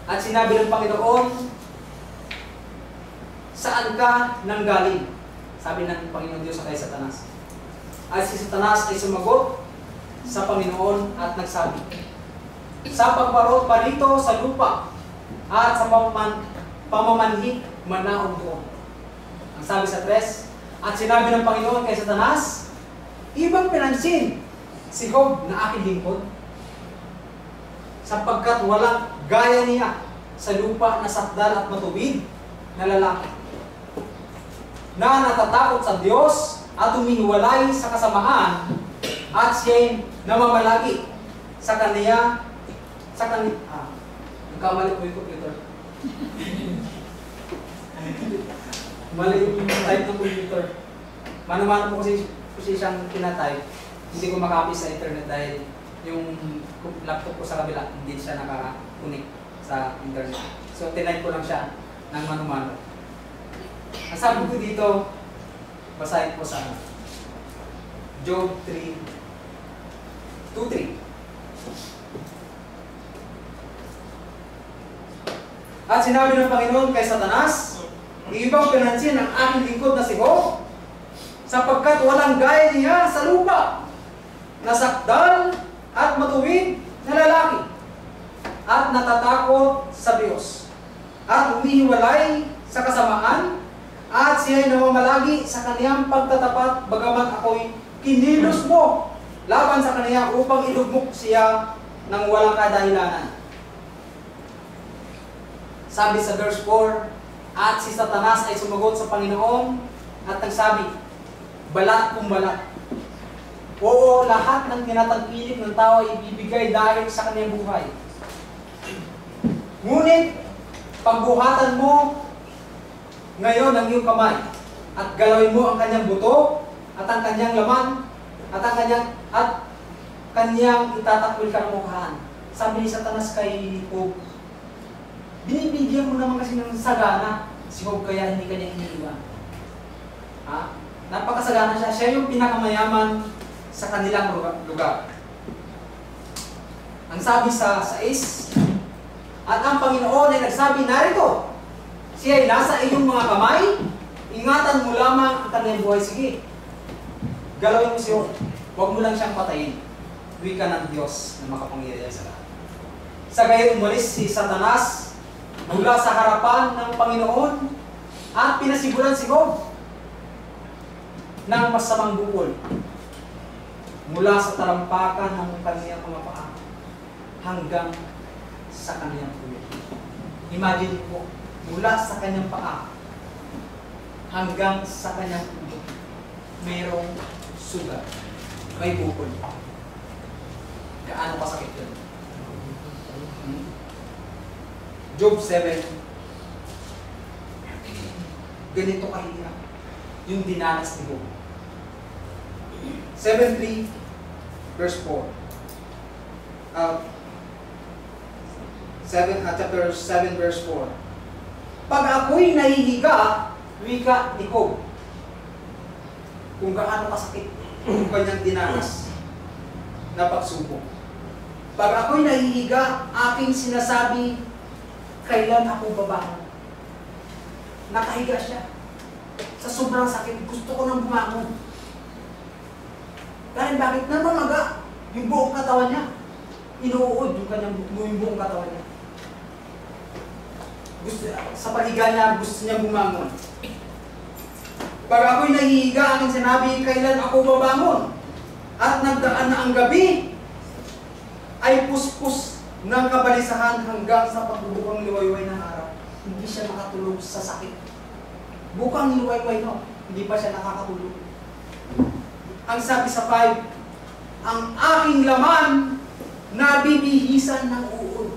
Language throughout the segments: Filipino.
At sinabi ng Panginoon, saan ka nanggaling? Sabi ng Panginoon Diyos sa kay Satanas. At si Satanas ay sumagot sa Panginoon at nagsabi, sa pagparot pa rito sa lupa at sa pamamanhik manaog doon. Ang sabi sa 3, at sinabi ng Panginoon kay Satanas, ibang pinansin si Job na aking lingkod, sapagkat walang gaya niya sa lupa na sakdal at matuwid na lalaki, na natatakot sa Diyos at humihiwalay sa kasamaan at siya'y namamalagi sa kaniya, nagkamali ko yung computer. Mali yung type ng computer. Mano-mano po kasi siyang kinatype. Hindi ko makapis sa internet dahil yung laptop ko sa kabila, hindi siya naka-connect sa internet. So, tinype ko lang siya ng mano-mano. Ang sabi ko dito, basahin ko sa Job 3:2-3. At sinabi ng Panginoon kay Satanas, ibang pinansin ang aking lingkod na si Job, sapagkat walang gaya niya sa lupa, nasakdal at matuwid na lalaki, at natatakot sa Diyos, at humihiwalay sa kasamaan, at siya'y namamalagi sa kaniyang pagtatapat, bagamat ako'y kinilos mo laban sa kaniya upang ilugmok siya ng walang kadahilanan. Sabi sa verse 4, at si Satanas ay sumagot sa Panginoon at nagsabi, balat kung balat. Oo, lahat ng tinatangkilik ng tao ay ibibigay dahil sa kanyang buhay. Ngunit, pagbuhatan mo ngayon ang iyong kamay at galawin mo ang kanyang buto at ang kanyang laman at kanyang itatakwil ka ng mukhaan. Sabi ni Satanas kay Job, binibigyan mo naman kasi ng sagana si Job, kaya hindi kanya iniiwan. Napakasagana siya. Siya yung pinakamayaman sa kanilang lugar. Ang sabi sa 6, at ang Panginoon ay nagsabi, narito, siya ay nasa iyong mga kamay, ingatan mo lamang ang kanyang buhay. Sige, galawin mo siya. Huwag mo lang siyang patayin. Wika ng Diyos na makapangyarihan sa lahat. Sa gayon umalis si Satanas mula sa harapan ng Panginoon at pinasiguran si Job ng masamang bukol mula sa talampakan ng kaniyang mga paa hanggang sa kaniyang ulo. Imagine po, mula sa kanyang paa hanggang sa kanyang ulo, mayroong sugat, may bukol. Gaano kasakit yun? Job 7, ganito kahirap yung dinanas ni Job. 7:3 verse 4. Chapter 7 verse 4. Pag ako'y nahihiga, wika ni Job, kung gaano kasakit yung kanyang dinanas na pagsubok. Pag ako'y nahihiga, aking sinasabi, kailan ako babangon? Nakahiga siya. Sa sobrang sakit, gusto ko nang bumangon. Dahil bakit? Namamaga yung buong katawan niya. Inuud yung buong katawan niya. Sa pahiga niya, gusto niya bumangon. Pag ako'y nahihiga, aking sinabi, kailan ako babangon? At nagdaan na ang gabi, ay puspos ng kabalisahan hanggang sa pagbubukang liwayway ng araw. Hindi siya nakatulog sa sakit. Bukang liwayway, no? Hindi pa siya nakakatulog. Ang sabi sa 5, ang aking laman nabibihisan ng uod.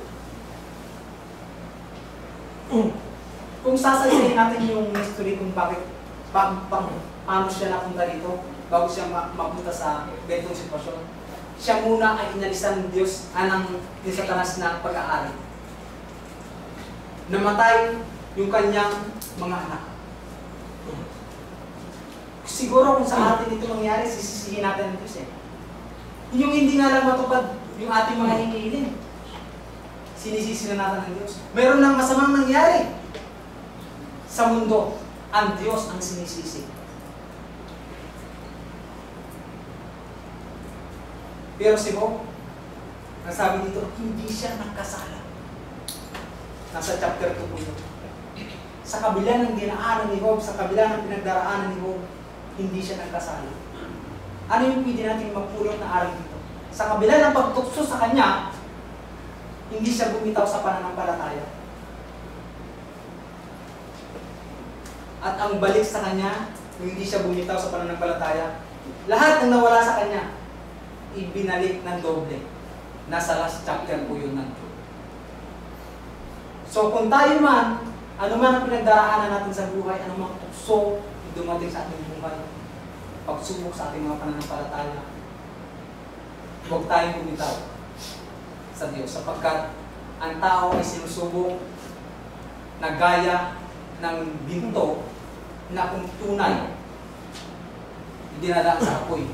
Kung sasayin natin yung history kung bakit paano siya napunta dito bago siya mapunta sa ganitong sitwasyon. Siya muna ay inalisan ng Diyos ni Satanas na pag-aari. Namatay yung kanyang mga anak. Siguro kung sa atin ito mangyari, sisisihin natin ng Diyos eh. Yung hindi nga lang matupad yung ating mga hinihiling. sinisisi na natin ang Diyos. Meron nang masamang nangyari sa mundo, ang Diyos ang sinisisi. Pero si Job, nasabi dito, hindi siya nagkasala. Nasa chapter 2 po yun. Sa kabila ng dinaanan ni Job, sa kabila ng pinagdaraanan ni Job, hindi siya nagkasala. Ano yung pwede natin magpulot na aral dito? Sa kabila ng pagtukso sa kanya, hindi siya bumitaw sa pananampalataya. At ang balik sa kanya, kung hindi siya bumitaw sa pananampalataya, lahat ng nawala sa kanya, ibinalik ng doble. Nasa last chapter po yun ng Job. So kung tayo man, ano man ang pinagdaraanan natin sa buhay, ano mang tukso dumating sa ating buhay, pagsubok sa ating mga pananampalataya, huwag tayong bumitaw sa Diyos, sapagkat ang tao ay sinusubok na gaya ng binto na kung tunay dinadaan sa apoy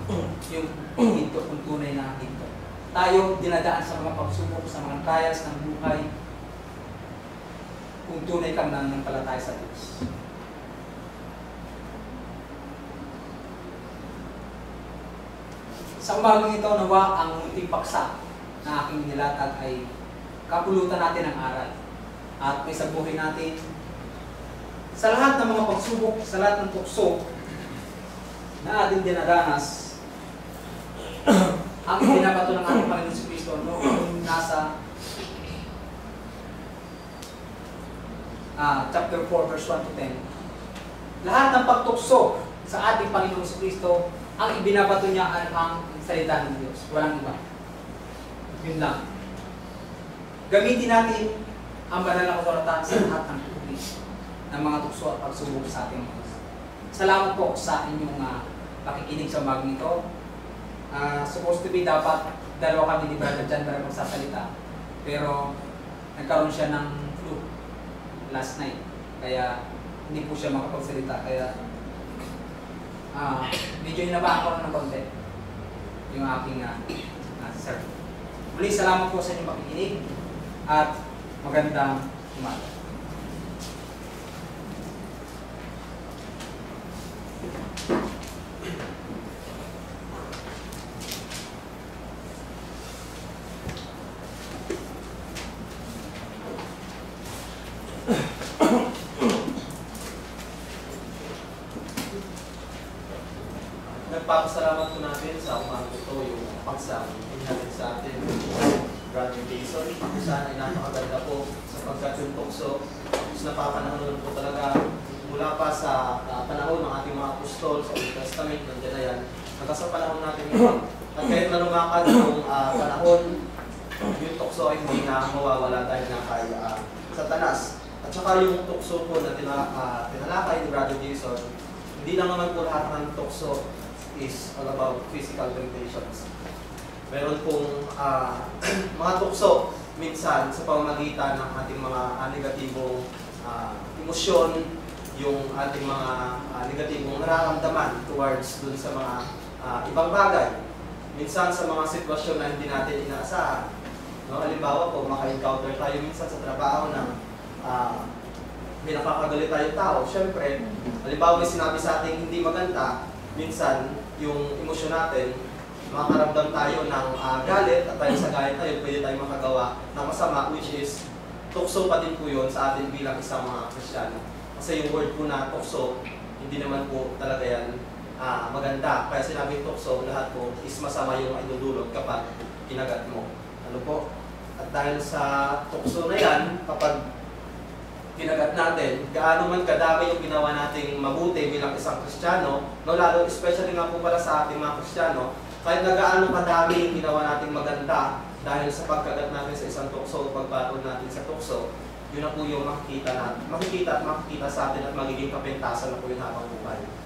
yung binto, kung tunay na binto. Tayo dinadaan sa mga pagsubok, sa mga trials ng buhay, kung tunay kang nananampalataya sa Diyos. Sa umagang ito, nawa ang munting paksa na aking nilatag ay kapulutan natin ang aral at may sabuhin natin sa lahat ng mga pagsubok, sa lahat ng tukso na ating dinadanas. Ang ibinabato ng ating Panginoon si Kristo noong nasa chapter 4 verse 1 to 10. Lahat ng pagtukso sa ating Panginoon si Kristo, ang ibinabato niya ay ang salita ng Diyos. Walang iba. Yun lang. Gamitin natin ang banal na kasulatan sa lahat ng tubig ng mga tukso at pagsubok sa ating mga. Salamat po sa inyong pakikinig sa umagang ito. Supposed to be dapat dalawa kami ni Brother John para magsasalita. Pero nagkaroon siya ng flu last night. Kaya hindi po siya makapagsalita. Kaya medyo inabahan ko ng konti yung aking sir. Muli, salamat po sa inyong pakikinig at magandang umaga. Nagpapasalamat po natin sa umaga ito yung pagsama natin sa atin, Brother Jason. Sana ay napakaganda po sapagkat yung tukso is napapanahon po talaga mula pa sa panahon ng ating mga apostol sa Old Testament, nandiyan na yan. Hanggang sa panahon natin ngayon. At kahit na lumakad yung panahon, yung tukso ay hindi na mawawala dahil na kay Satanas. At saka yung tukso po na tinalakay ni Brother Jason, hindi lang naman po lahat ng tukso is all about physical temptations. Meron pong mga tukso minsan sa pamamagitan ng ating mga negatibong emosyon, yung ating mga negatibong nararamdaman towards dun sa mga ibang bagay. Minsan sa mga sitwasyon na hindi natin inaasahan. No? Halimbawa po, maka-encounter tayo minsan sa trabaho ng may nakakagalit tayong tao. Siyempre, halimbawa may sinabi sa ating hindi maganda, minsan yung emosyon natin, makakaramdam tayo ng galit at tayo sa galit tayo, pwede tayo makagawa ng masama, which is tukso pa din po yun sa atin bilang isang mga Kristiyano. Kasi yung word po na tukso, hindi naman po talaga yan maganda. Kaya sinabing tukso, lahat po is masama yung idudulot kapag kinagat mo. Ano po? At dahil sa tukso na yan, kapag kinagat natin, gaano man kadami yung ginawa nating mabuti bilang isang Kristiyano, no, lalo especially nga po pala sa ating mga Kristiyano, kahit na gaano kadami yung ginawa nating maganda dahil sa pagkagat natin sa isang tukso o pagbatol natin sa tukso, yun na po yung makikita at makikita sa atin at magiging kapintasan na po yung habang buhay.